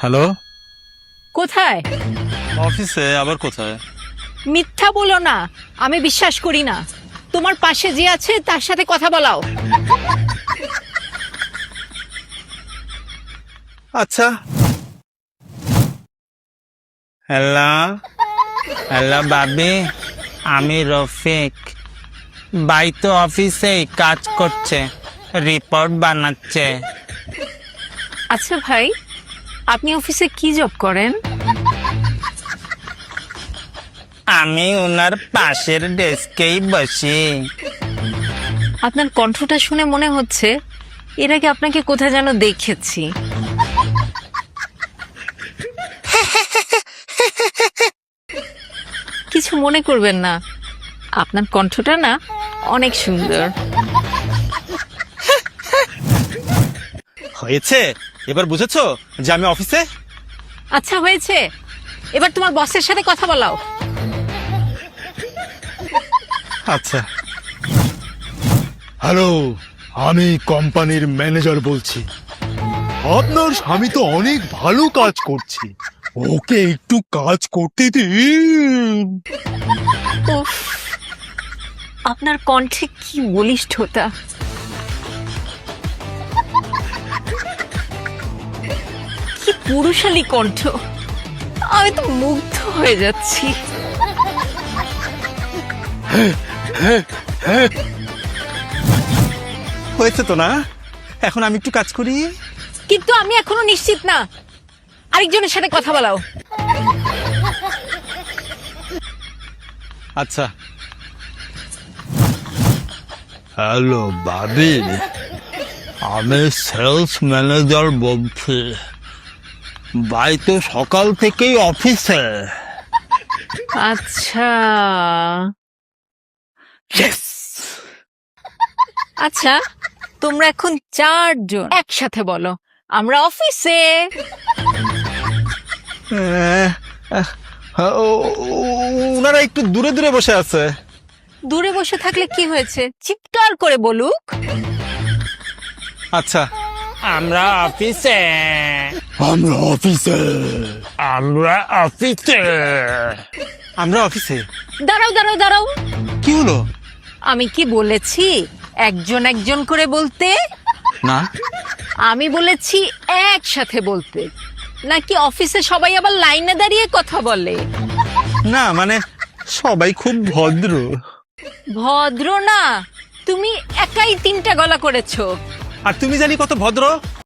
Hello, কোথায়? অফিসে। আবার কোথায়? মিথ্যা বলো না, আমি বিশ্বাস করি না। তোমার পাশে যে আছে তার সাথে কথা বলাও। আচ্ছা। হ্যালো হ্যালো বাবি, আমি রফিক। ভাই তো অফিসে কাজ করছে, রিপোর্ট বানাচ্ছে। আচ্ছা ভাই, আপনি অফিসে কি জব করেন? আমি ওনার পাশের ডেস্কেই বসি। আপনার কণ্ঠটা শুনে মনে হচ্ছে এর আগে আপনাকে কোথায় যেন দেখেছি। কিছু মনে করবেন না, আপনার কণ্ঠটা না অনেক সুন্দর। হয়েছে, এবার বুঝেছো যে আমি অফিসে? আচ্ছা হয়েছে, এবার তোমার বসের সাথে কথা বলাও। আচ্ছা। হ্যালো, আমি কোম্পানির ম্যানেজার বলছি। আপনার স্বামী তো অনেক ভালো কাজ করছে, ওকে একটু কাজ করতে দিন। উফ, আপনার কণ্ঠে কি বলিষ্ঠতা! কি পুরুষালী কণ্ঠ! আমি তো মুগ্ধ হয়ে যাচ্ছি। হয়েছে তো না? এখন আমি একটু কাজ করি। কিন্তু আমি এখনো নিশ্চিত না, আরেকজনের সাথে কথা বলাও। আচ্ছা। হ্যালো বাবি, আমি সেলস ম্যানেজার বলছি। ভাই তো সকাল থেকেই অফিসে। আচ্ছা আচ্ছা, তোমরা এখন চারজন একসাথে বলো, আমরা অফিসে। ওনারা একটু দূরে দূরে বসে আছে। দূরে বসে থাকলে কি হয়েছে, চিৎকার করে বলুক। আচ্ছা। আমরা অফিসে। আমরা অফিসে। আমরা অফিসে। আমরা অফিসে। দাঁড়াও দাঁড়াও দাঁড়াও, কি হলো? আমি কি বলেছি একজন একজন করে বলতে? না, আমি বলেছি একসাথে বলতে। নাকি অফিসে সবাই আবার লাইনে দাঁড়িয়ে কথা বলে? না মানে সবাই খুব ভদ্র। ভদ্র না, তুমি একাই তিনটা গলা করেছো। আর তুমি জানি কত ভদ্র।